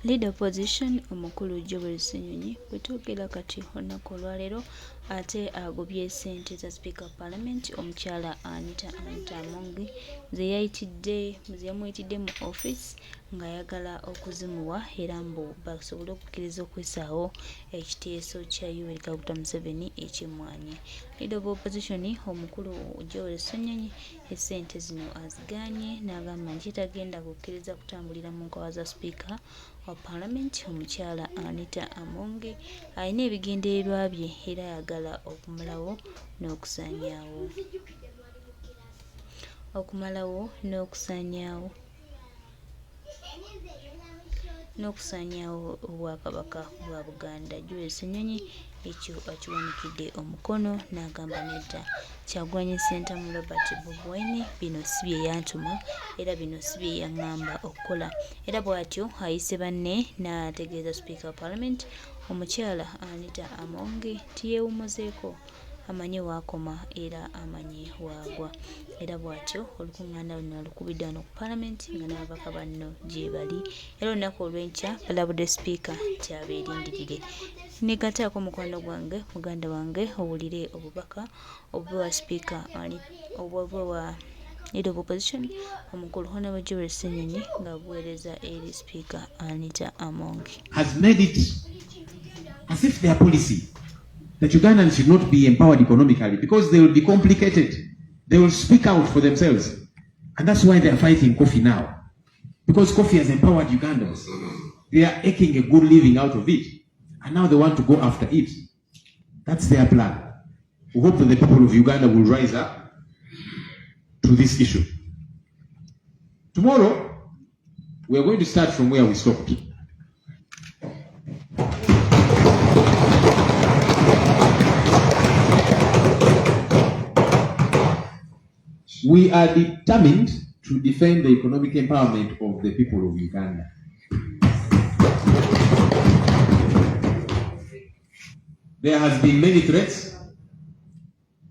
Leader opposition omukulu Jeol Ssenyonyi bwetuukira kati olunaku olwaleero ate agobye ssente za Speaker of Parliament omukyala Anita Amongi zeyamuyitidde mu office ng'ayagala okuzimuwa era mbu basobole okukkiriza okwessaawo ekiteeso kya Yoweri Kaguta Museveni eky'Mwanyi. Leader of opposition omukulu Jeol Ssenyonyi essente zino azigaanye n'agamba nti tagenda kukkiriza kutambulira mu nkola za Speaker wa Parliament omukyala Anita Amongi alina ebigendererwa bye era ayagala okumalawo n'okusaanyaawo obwakabaka bwa Buganda. Jeol Ssenyonyi ekyo akiwanikidde omukono n'agamba nedda Kyagulanyi Ssentamu Robert Bobwaine bino si bye yantuma era bino si bye yaŋŋamba okukola. Era bw'atyo ayise banne n'ategeeza Speaker of Parliament omukyala Anita Amongi tiyeewumuzeeko, amanye waakoma era amanye waagwa. Era bw'atyo olukuŋŋaana luno lukubiddwa wano ku Parliament nga n'ababaka banno gye bali. Era olunaku olw'enkya balabudde Speaker ty'abeerindirire. Negataako mukwano gwange muganda wange owulire obubaka obwa Speaker obwa Leader of Opposition omukulu Honorable Jeol Ssenyonyi nga buweereza eri Speaker Anita Amongi. Has made it as if their policy that Ugandans should not be empowered economically because they will be complicated. They will speak out for themselves. And that's why they are fighting coffee now. Because coffee has empowered Ugandans. They are making a good living out of it. And now they want to go after it. That's their plan. We hope that the people of Uganda will rise up to this issue. Tomorrow, we are going to start from where we stopped. We are determined to defend the economic empowerment of the people of Uganda. There has been many threats.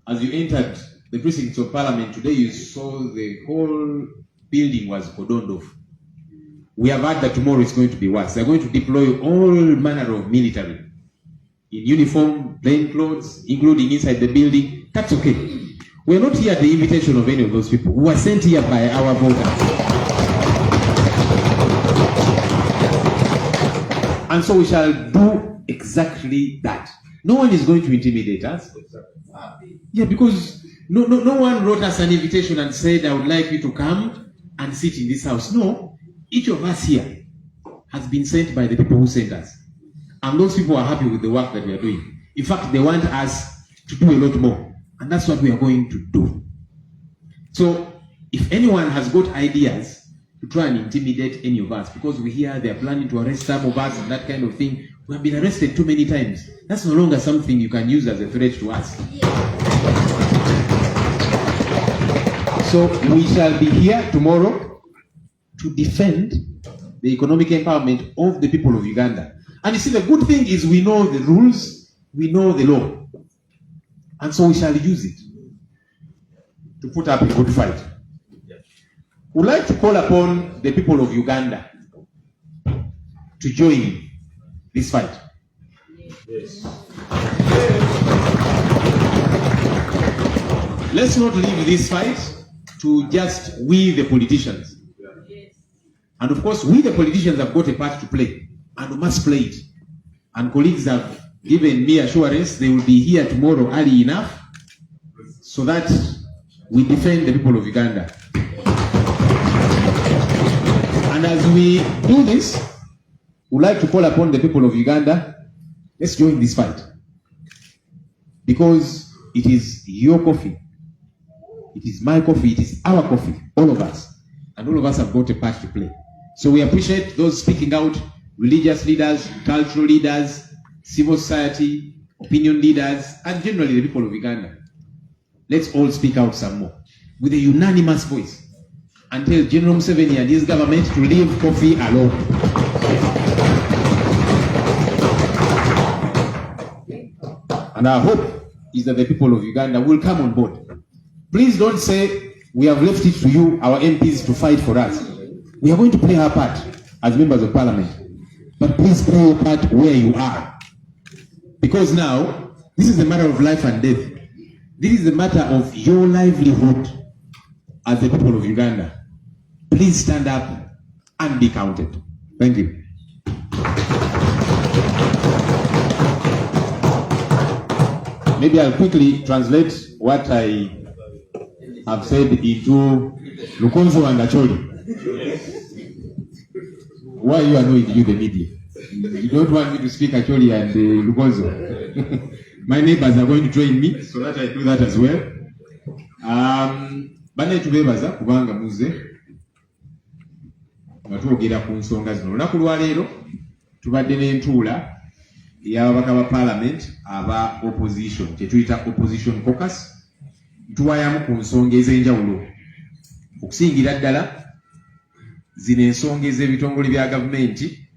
As you entered the precincts of Parliament today, you saw the whole building was cordoned off. We have heard that tomorrow is going to be worse. They are going to deploy all manner of military in uniform, plain clothes, including inside the building. That's okay. We are not here at the invitation of any of those people who are sent here by our voters. And so we shall do exactly that. No one is going to intimidate us. Yeah, because no one wrote us an invitation and said, I would like you to come and sit in this house. No, each of us here has been sent by the people who sent us. And those people are happy with the work that we are doing. In fact, they want us to do a lot more. And that's what we are going to do. So, if anyone has got ideas to try and intimidate any of us, because we hear they are planning to arrest some of us and that kind of thing, we have been arrested too many times. That's no longer something you can use as a threat to us. So, we shall be here tomorrow to defend the economic empowerment of the people of Uganda. And you see, the good thing is we know the rules, we know the law. And so we shall use it to put up a good fight. We'd like to call upon the people of Uganda to join this fight. Yes. Let's not leave this fight to just we the politicians. And of course, we the politicians have got a part to play, and we must play it. And colleagues have given me assurance they will be here tomorrow early enough so that we defend the people of Uganda. And as we do this, we'd like to call upon the people of Uganda, let's join this fight. Because it is your coffee, it is my coffee, it is our coffee, all of us. And all of us have got a part to play. So we appreciate those speaking out, religious leaders, cultural leaders, civil society, opinion leaders, and generally the people of Uganda. Let's all speak out some more with a unanimous voice and tell General Museveni and his government to leave coffee alone. And our hope is that the people of Uganda will come on board. Please don't say we have left it to you, our MPs, to fight for us. We are going to play our part as members of Parliament. but please play your part where you are. Because now, this is a matter of life and death. This is a matter of your livelihood as the people of Uganda. Please stand up and be counted. Thank you. Maybe I'll quickly translate what I have said into Lukonzo and Acholi. Why you annoyed you, the media? You don't want me to speak Acholi and Lukonzo. My neighbors are going to join me so that I do that as well. Bane tubebaza kubanga muze batwogera ku nsonga zino. Olunaku lwa leero tubadde n'entuula y'ababaka ba parliament aba opposition, kyetuyita opposition caucus. Tuwayamu ku nsonga ez'enjawulo okusingira ddala zino ensonga ez'ebitongole bya gavumenti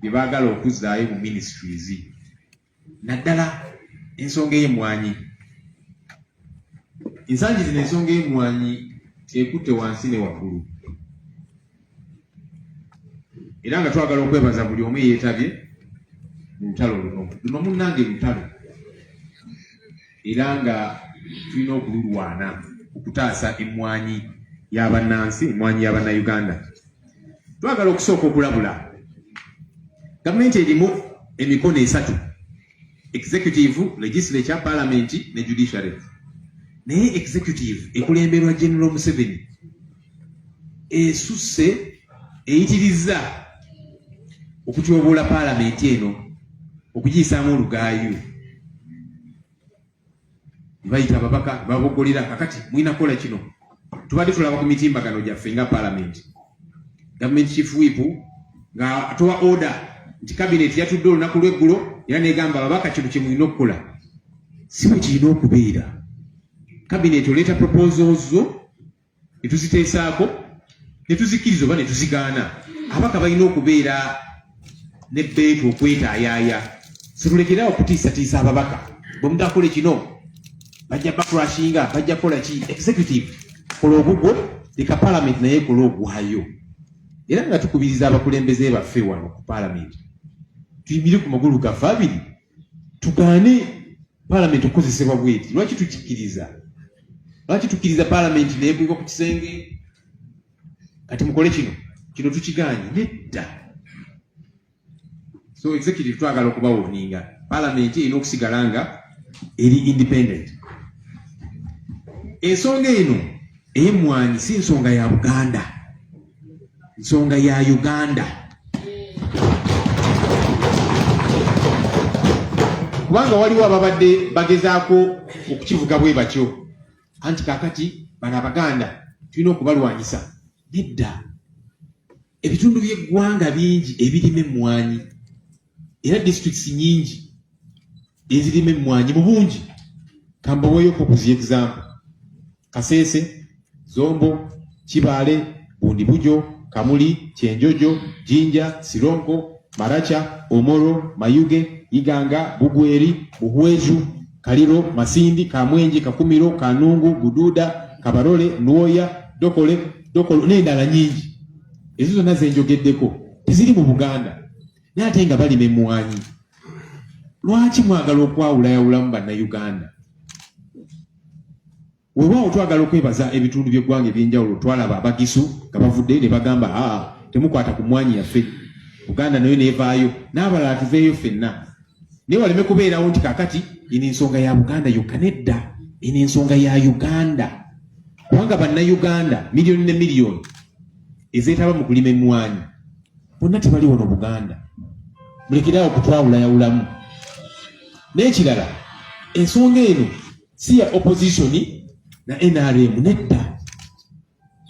bye baagala okuzzaayo mu ministries. Naddala ensonga y'emmwanyi. Ensangi zino ensonga y'emmwanyi ekutte wansi ne waggulu. Era nga twagala okwebaza buli omu yeetabye mu lutalo luno. Luno munnange lutalo. Era nga tulina okululwana okutaasa emmwanyi y'abannansi, emmwanyi y'abannayuganda. Twagala okusooka okulabula. Gavumenti erimu emikono esatu: executive, legislature, parliament ne judiciary. Naye executive ekulemberwa General Museveni esusse eyitirizza okutyoboola parliament eno okugiyisaamu olugaayo. Bayita ababaka babogolera kakati mwina kola kino. Tubadde tulaba ku mitimbagano gyaffe nga parliament. Government chief whip nga atowa order nti cabinet yatudde olunaku lw'eggulo era negamba ababaka kino kye mulina okukola. Si bwe kirina okubeera. Cabinet oleeta proposals zo ne tuziteesaako ne tuzikkiriza oba ne tuzigaana. Ababaka balina okubeera ne bbeetu okwetaayaaya. Situlekeraawo okutiisatiisa ababaka. Bwe mutakole kino bajja bakurashinga, bajja kola ki. Executive kola ogugwo, leka parliament naye kola ogwayo. Era nga tukubiriza abakulembeze baffe wano ku parliament tuyimire ku magulu gaffe abiri tugaane parliament okukozesebwa bweti. Lwaki tukikkiriza? Lwaki tukkiriza parliament neebwibwa ku kisenge kati mukole kino tukiganye? Nedda. So executive twagala okubawoninga. Parliament erina okusigala nga eri independent. Ensonga eno ey'emmwanyi si nsonga ya Buganda, nsonga ya Uganda. Kubanga waliwo ababadde bagezaako okukivuga bwe batyo anti kakati bano Abaganda tulina okubalwanyisa. Nedda. Ebitundu by'eggwanga bingi ebirima emmwanyi era districts nyingi ezirima emmwanyi mu bungi. Kambaweeyoko ku zi example: Kasese, Zombo, Kibaale, Bundibujo, Kamuli, Kyenjojo, Jinja, Sironko, Maracha, Omoro, Mayuge, Iganga, Bugweri, Buhweju, Kaliro, Masindi, Kamwenje, Kakumiro, Kanungu, Gududa, Kabarole, Nwoya, Dokolo n'endala nyingi. Ezo zonna ze njogeddeko teziri mu Buganda naye ate nga balima emmwanyi. Lwaki mwagala okwawulayawulamu bannayuganda? Weewaawo twagala okwebaza ebitundu by'eggwanga eby'enjawulo. Twalaba Abagisu nga bavudde ne bagamba temukwata ku mmwanyi yaffe, Buganda nayo neevaayo, n'abalala tuveeyo ffenna. Naye waleme kubeerawo nti kakati eno ensonga ya Buganda yokka. Nedda. Eno ensonga ya Uganda. Kubanga bannayuganda miliyoni ne miliyoni ezeetaba mu kulima emmwanyi bonna tebali wano Buganda. Mulekeraawo okutwawulayawulamu. N'ekirala, ensonga eno si ya opposition na NRM. Nedda.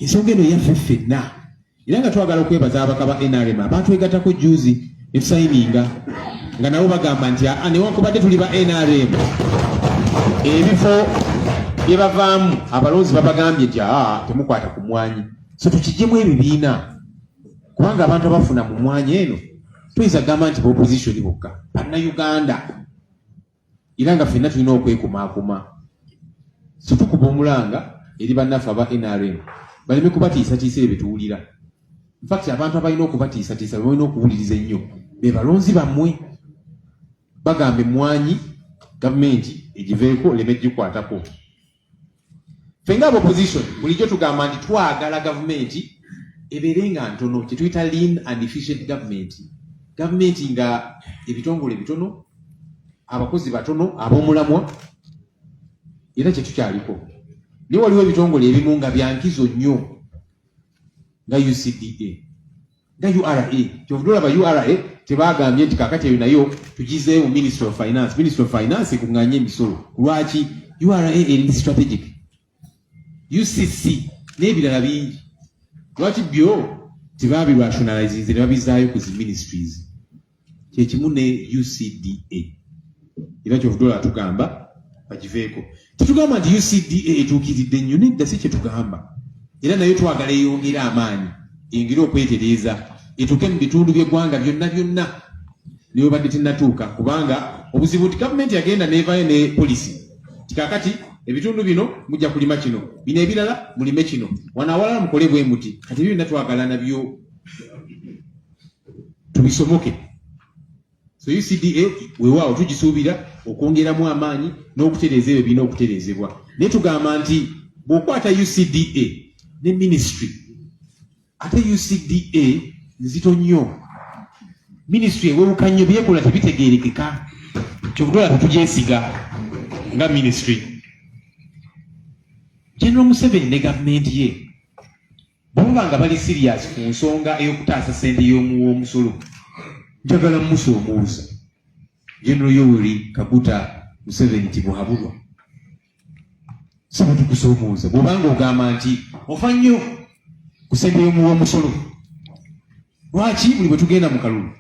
Ensonga eno yaffe ffenna. Era nga twagala okwebaza ababaka ba NRM abatwegattako juzi ne tusayininga nga nabo bagamba nti newankubadde tuli ba NRM ebifo bye bavaamu abalonzi babagambye nti temukwata ku mmwanyi. So tukiggyemu ebibiina kubanga abantu abafuna mu mmwanyi eno tuyinza gamba nti opposition bokka bannayuganda. Era nga ffenna tulina okwekumaakuma. So tukuba omulanga eri bannaffe aba NRM baleme kubatiisatiisa ebyo betuwulira. In fact abantu abalina okubatiisatiisa balina okuwuliriza ennyo be balonzi bammwe bagambe Mwanyi gavumenti egiveeko leme gikwatako. Ffe nga opposition bulijjo tugamba nti twagala gavumenti ebeere nga ntono, kye tuyita lean and efficient government. Gavumenti nga ebitongole bitono, abakozi batono, ab'omulamwa, era kye tukyaliko. Naye waliwo ebitongole ebimu nga byankizo nnyo nga UCDA, nga URA. Kyovudde olaba URA tebaagambye nti kaakati eyo nayo tugizeewo Ministry of Finance. Ministry of Finance ekuŋŋaanye emisolo. Lwaki? URA eri strategic. UCC n'ebirala bingi. Lwaki byo tebabirationalize ne babizaayo ku zi ministries? Kye kimu ne UCDA. Era kyovudde olaba tugamba bagiveeko. Tetugamba nti UCDA etuukiridde nnyo, nedda si kye tugamba. Era nayo twagala eyongera amaanyi, engeri okwetereeza, etuuke mu bitundu by'eggwanga byonna byonna niyo badde tennatuuka, kubanga obuzibu nti gavumenti yagenda neevaayo ne polisi kikakati ebitundu bino mujja kulima kino, bino ebirala mulime kino, wano awalala mukole bwe muti. Kati ebyo byonna twagala nabyo tubisomoke. So UCDA weewaawo tugisuubira okwongeramu amaanyi n'okutereeza ebyo birina okutereezebwa. Naye tugamba nti bw'okwata UCDA ne ministry, ate UCDA nzito nnyo. Ministry ewewuka nnyo, byekola tebitegeerekeka. Kyobudola tetugyesiga nga ministry. General Museveni ne gavumenti ye bw'oba nga bali serious ku nsonga ey'okutaasa ssente y'omusolo, njagala mumusoomuuza General Yoweri Kaguta Museveni tibuhabulwa. Saba tukusoomuuza bw'obanga ogamba nti ofa nnyo ku ssente y'omusolo. Lwaki buli bwe tugenda mu kalulu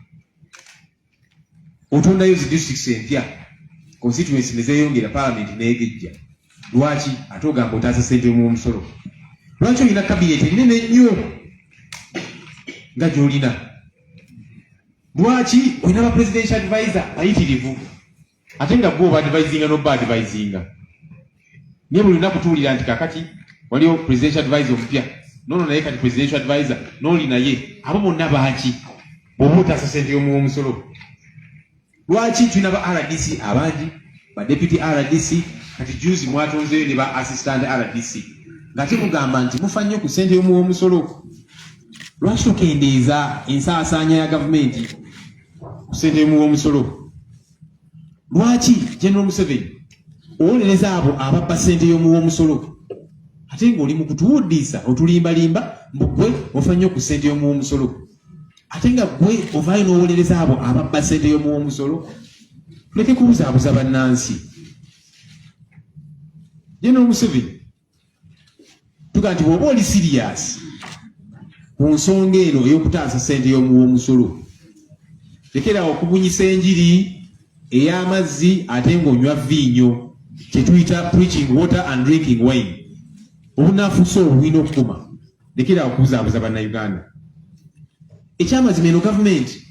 otondayo zi districts empya, constituency ne zeeyongera, parliament neegejja? Lwaki ate ogamba otaasa ssente y'omusolo? Lwaki olina kabineti ennene nnyo nga gy'olina? Lwaki olina ba presidential advisor ayitirivu ate nga gwe oba advisinga n'oba advisinga? Naye buli lunaku tuwulira nti kakati waliwo presidential advisor omupya, nono naye kati presidential advisor n'oli naye. Abo bonna baaki bw'oba otaasa ssente y'omusolo? Lwaki tulina ba RDC abangi, ba deputy RDC, kati juzi mwatonzeyo ne ba assistant RDC, nga temugamba nti mufa nnyo ku ssente y'omusolo? Lwaki tukendeeza ensaasaanya ya gavumenti ku ssente y'omusolo? Lwaki General Museveni owolereza abo ababba ssente y'omusolo ate ng'oli mu kutuwuddiisa otulimbalimba mbu gwe ofa nnyo ku ssente y'omusolo, ate nga gwe ovaayo n'owolereza abo ababba ssente y'omusolo? Tuleke kubuzaabuza bannansi. General Museveni tuga nti bw'oba oli serious ku nsonga eno ey'okutaasa ssente y'omusolo, lekera okubunyisa enjiri ey'amazzi ate ng'onywa viinyo, kye tuyita preaching water and drinking wine. Obunafuusa obulina okukoma. Lekera okubuzaabuza bannayuganda. Ekyamazima eno gavumenti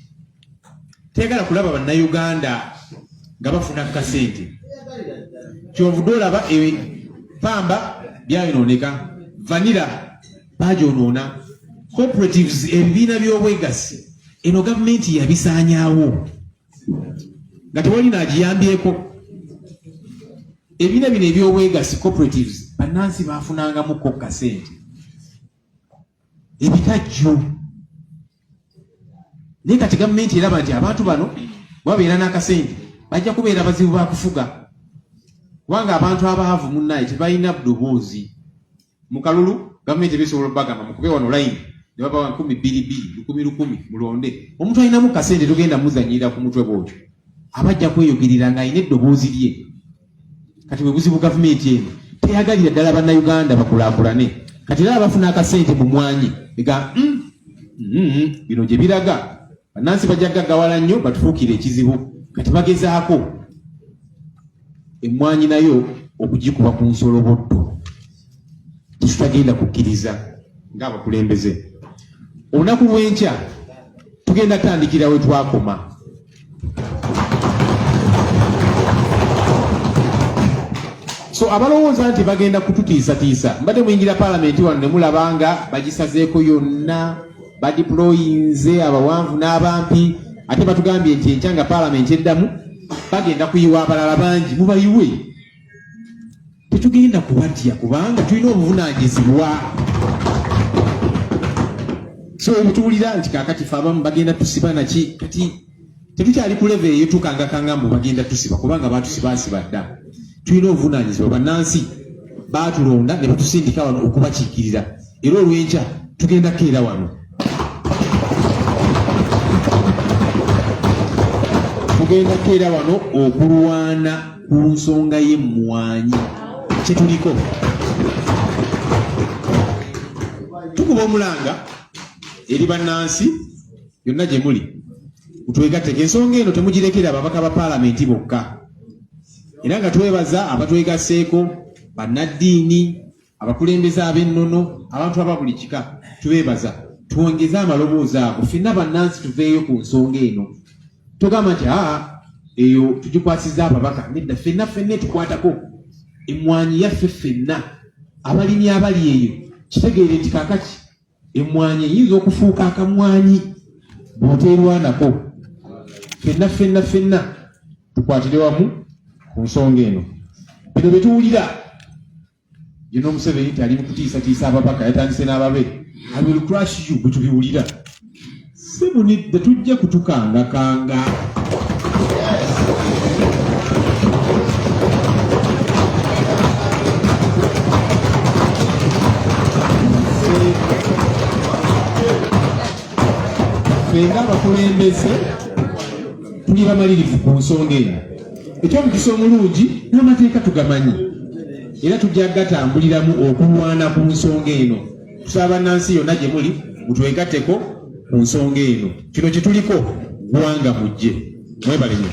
tegala kulaba bannayuganda nga bafuna kasente. Kyovudde olaba pamba byayonooneka, vanilla bagyonoona, cooperatives ebibiina by'obwegassi eno gavumenti yabisaanyaawo nga tewali n'agiyambyeko. Ebibiina bino eby'obwegassi cooperatives bannansi baafunangamukko kasente ebikajjo. Naye kati gavumenti eraba nti abantu bano babeera n'akasente bajja kubeera bazibu ba kufuga, kubanga abantu abaavu munnaye tebalina ddoboozi. Mu kalulu gavumenti ebisobola okubagamba mukube wano layini ne baba 2,200, 1,000 mulonde. Omuntu alinamu kasente tugenda muzanyirira ku mutwe bwotyo, abajja kweyogerera ng'alina eddoboozi lye. Kati bwe buzibu gavumenti eno teyagalira ddala bannayuganda bakulaakulane. Kati era bafuna akasente mu Mwanyi ega bino gye biraga bannansi bajja gaggawala nnyo batufuukire ekizibu. Kati bagezaako Mwanyi nayo okugikuba ku nsolobotto. Tutagenda kukkiriza ng'abakulembeze. Olunaku lw'enkya tugenda kutandikira we twakoma. So abalowooza nti bagenda kututiisatiisa, mbadde muyingira paalamenti wano ne mulabanga bagisazeeko yonna badeployinze abawanvu n'abampi ate batugambye nti enkya paalamenti eddamu bagenda kuyiwa abalala bangi mubayiwe. Tetugenda kubatya kubanga tulina obuvunaanyizibwa. So ebituwulira nti kaakati fe abamu bagenda tusiba naki kati tetukyali ku level eyo tukangakanga mu bagenda tusiba kubanga baatusibaasiba dda. Tulina obuvunaanyizibwa. Bannansi baatulonda ne batusindika wano okubakiikirira era olw'enkya tugenda kukeera wano. Tugenda kukeera wano okulwana ku nsonga ye Mwanyi kye tuliko. Tukuba omulanga eri bannansi yonna gye muli mutwegatteko. Ensonga eno temugirekera ababaka ba paalamenti bokka era nga twebaza abatwegasseeko bannaddiini, abakulembeze ab'ennono, abantu aba buli kika tubeebaza. Twongeze amaloboozi ago ffenna bannansi tuveeyo ku nsonga eno. Togamba nti eyo tugikwasizza ababaka. Nedda ffenna tukwatako emmwanyi yaffe ffenna abalimi abali eyo. Kitegeere nti kaakati emmwanyi eyinza okufuuka akamwanyi bw'oteerwanako. Ffenna tukwatire wamu ku nsonga eno. Bino bye tuwulira yuno Museveni tali mu kutiisatiisa ababaka, yatandise n'ababe. I will crush you bwe tubiwulira. Sebunidde tujja kutukangakanga. Fenga abakulembeze tuli bamalirivu ku nsonga eno. Ekyomukisa omulungi n'amateeka tugamanyi era tujja gatambuliramu okulwana ku nsonga eno. Tusaba bannansi yonna gye muli mutwegatteko ku nsonga eno. Kino kye tuliko gwanga mujje. Mwebale nnyo.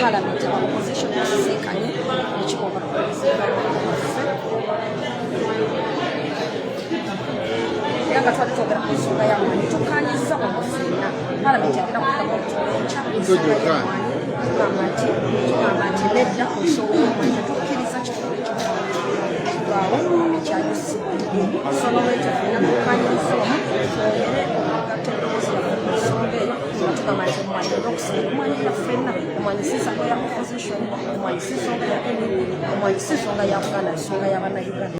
Parliament aba opposition yasisinkanye ekikoba nga twali twogera ku nsonga ya Mwanyi tukkaanyizza okufuna Parliament yagenda kugamba tugamba nti nedda ku nsonga ya Mwanyi tetukkiriza kikolwa ekivaawo ekyayusibwa so nolwekyo tulina tukkaanyizza twogere okugatta emboozi yaffe ku nsonga eyo nga tugamba nti Mwanyi olwokusanga Mwanyi yaffenna Mwanyi si nsonga ya opposition Mwanyi si nsonga ya NUP Mwanyi si nsonga ya Buganda nsonga y'Abannayuganda